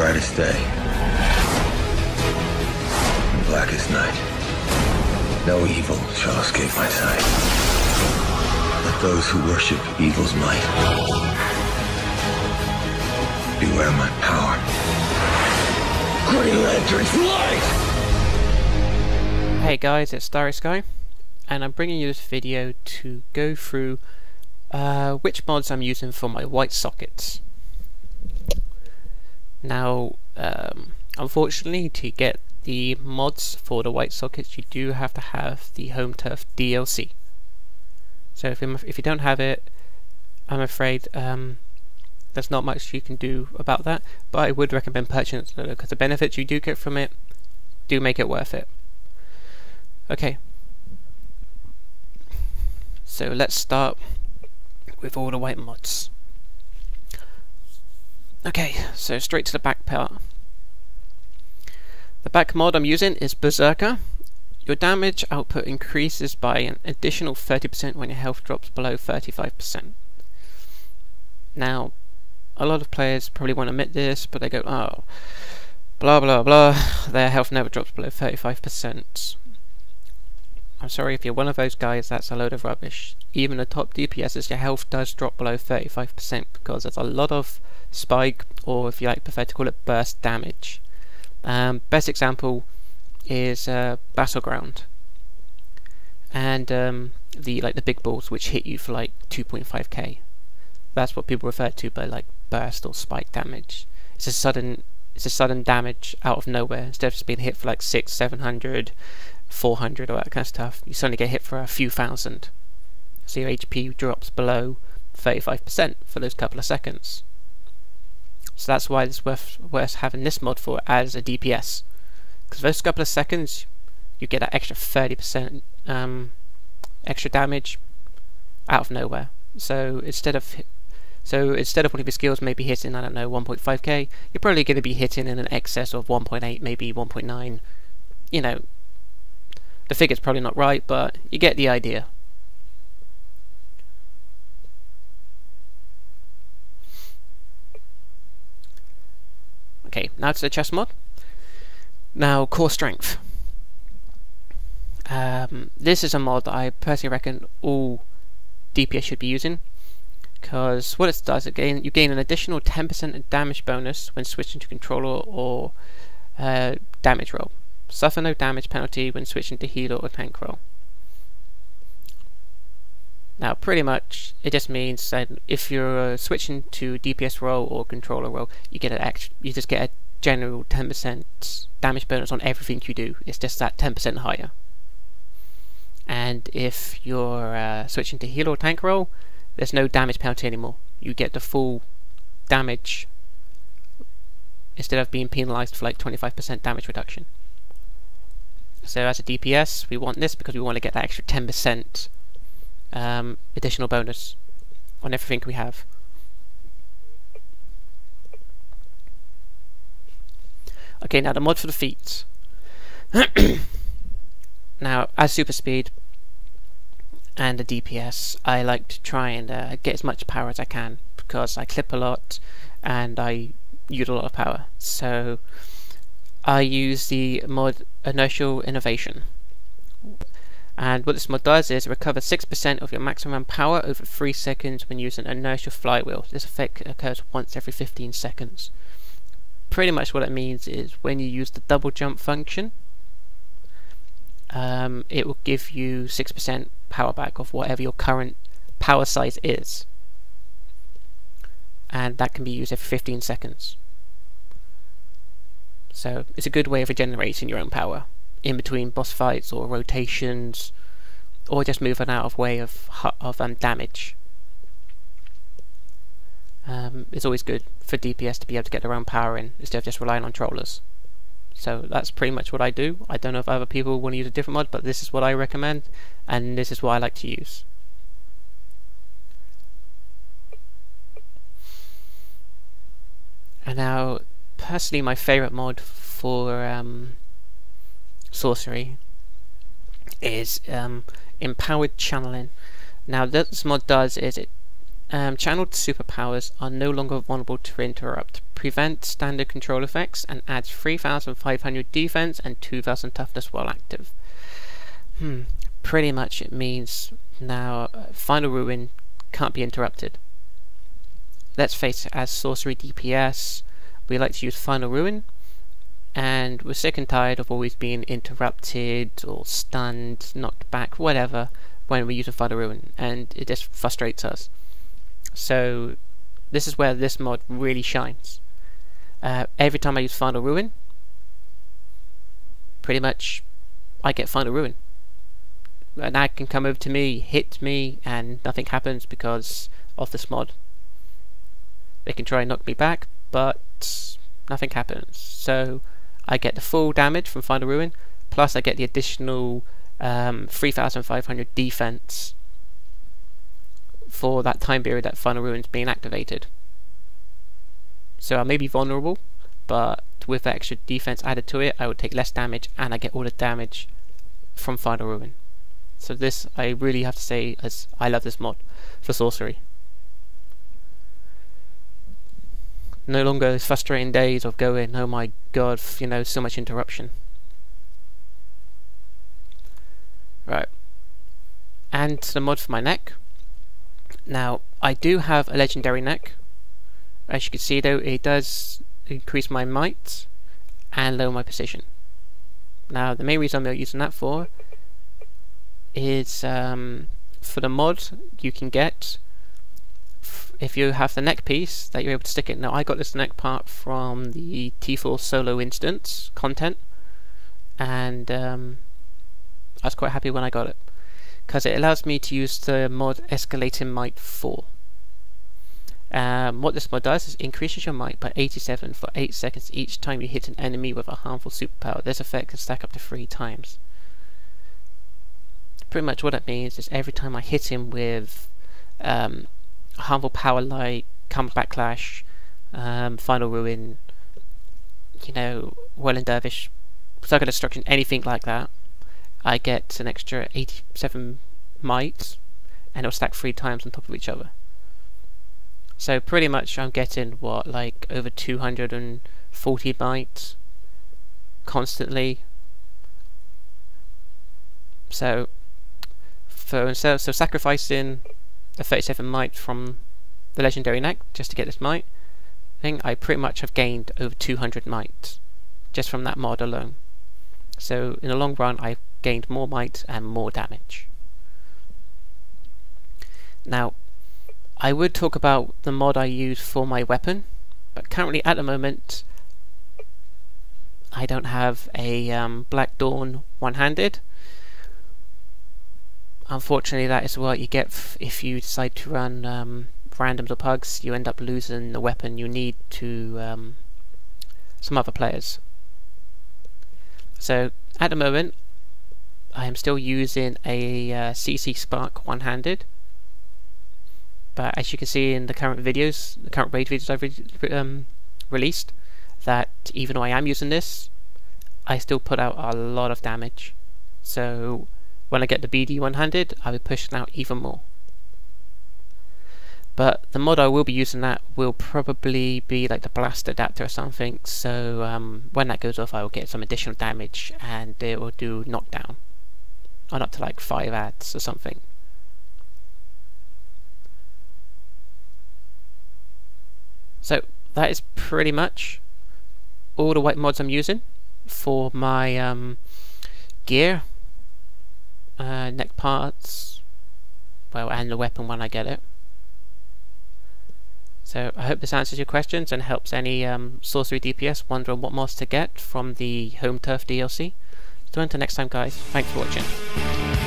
brightest day and blackest night, no evil shall escape my sight. Let those who worship evil's might beware my power. Green Lantern's light! Hey guys, it's StarrySky, and I'm bringing you this video to go through which mods I'm using for my white sockets. Now, unfortunately, to get the mods for the white sockets, you do have to have the Home Turf DLC. So if you don't have it, I'm afraid there's not much you can do about that, but I would recommend purchasing it because the benefits you do get from it do make it worth it. Okay, so let's start with all the white mods. Okay, so straight to the back part. The back mod I'm using is Berserker. Your damage output increases by an additional 30% when your health drops below 35%. Now, a lot of players probably won't admit this, but they go, oh, blah blah blah, their health never drops below 35%. I'm sorry, if you're one of those guys, that's a load of rubbish. Even the top DPSs, your health does drop below 35% because there's a lot of spike, or if you like prefer to call it burst damage. Best example is Battleground, and the big balls which hit you for like 2.5k. That's what people refer to by like burst or spike damage. It's a sudden damage out of nowhere. Instead of just being hit for like 600, 700, 400 or that kind of stuff, you suddenly get hit for a few thousand. So your HP drops below 35% for those couple of seconds. So that's why it's worth having this mod for as a DPS, because those couple of seconds you get that extra 30% extra damage out of nowhere. So instead of one of your skills maybe hitting, I don't know, 1.5k, you're probably going to be hitting in an excess of 1.8, maybe 1.9. You know, the figure's probably not right, but you get the idea. Okay, now to the chest mod. Now, core strength. This is a mod that I personally reckon all DPS should be using, because what it does, you gain an additional 10% damage bonus when switching to controller or damage roll. Suffer no damage penalty when switching to healer or tank role. Now, pretty much, it just means that if you're switching to DPS role or controller role, you just get a general 10% damage bonus on everything you do. It's just that 10% higher. And if you're switching to healer or tank role, there's no damage penalty anymore. You get the full damage instead of being penalized for like 25% damage reduction. So as a DPS, we want this because we want to get that extra 10% additional bonus on everything we have. Okay, now the mod for the feet. Now, as super speed and a DPS, I like to try and get as much power as I can, because I clip a lot and I use a lot of power. So I use the mod Inertial Innovation, and what this mod does is recover 6% of your maximum power over 3 seconds when using inertial flywheel. This effect occurs once every 15 seconds. Pretty much what it means is when you use the double jump function, it will give you 6% power back of whatever your current power size is, and that can be used every 15 seconds. So it's a good way of regenerating your own power in between boss fights or rotations, or just moving out of way of damage. It's always good for DPS to be able to get their own power in instead of just relying on trollers. So that's pretty much what I do. I don't know if other people want to use a different mod, but this is what I recommend, and this is what I like to use. And now, personally, my favourite mod for sorcery is empowered channeling. Now, what this mod does is it channeled superpowers are no longer vulnerable to interrupt prevents standard control effects and adds 3,500 defense and 2,000 toughness while active. Pretty much it means now Final Ruin can't be interrupted. Let's face it, as Sorcery DPS, we like to use Final Ruin, and we're sick and tired of always being interrupted or stunned, knocked back, whatever, when we use a Final Ruin, and it just frustrates us. So this is where this mod really shines. Every time I use Final Ruin, pretty much I get Final Ruin. An ag can come over to me, hit me, and nothing happens because of this mod. They can try and knock me back, but nothing happens. So I get the full damage from Final Ruin, plus I get the additional 3,500 defense for that time period that Final Ruin's being activated. So I may be vulnerable, but with the extra defense added to it, I would take less damage, and I get all the damage from Final Ruin. So this, I really have to say, as I love this mod for sorcery. No longer those frustrating days of going, oh my god, you know, so much interruption. Right. And the mod for my neck. Now, I do have a legendary neck. As you can see though, it does increase my might and lower my precision. Now, the main reason I'm using that for is for the mod you can get if you have the neck piece that you're able to stick it. Now I got this neck part from the T4 solo instance content, and I was quite happy when I got it because it allows me to use the mod Escalating Might 4. What this mod does is increases your might by 87 for 8 seconds each time you hit an enemy with a harmful superpower. This effect can stack up to 3 times. Pretty much what that means is every time I hit him with harmful power like Counter Backlash, Final Ruin, you know, Whirling Dervish, Circle Destruction, anything like that, I get an extra 87 might, and it'll stack 3 times on top of each other. So pretty much I'm getting what, like over 240 might constantly. So sacrificing the 37 might from the legendary neck just to get this might thing, I pretty much have gained over 200 might just from that mod alone. So in the long run I've gained more might and more damage. Now I would talk about the mod I use for my weapon, but currently at the moment I don't have a Black Dawn one-handed. Unfortunately, that is what you get if you decide to run randoms or pugs. You end up losing the weapon you need to some other players. So at the moment I am still using a CC Spark one-handed, but as you can see in the current videos, the current raid videos I've released, that even though I am using this, I still put out a lot of damage. So when I get the BD one-handed, I'll be pushing out even more. But the mod I will be using that will probably be like the blast adapter or something, so when that goes off I will get some additional damage and it will do knockdown on up to like 5 adds or something. So that is pretty much all the white mods I'm using for my gear, neck parts, well, and the weapon when I get it. So I hope this answers your questions and helps any Sorcery DPS wondering what mods to get from the Home Turf DLC. So until next time guys, thanks for watching.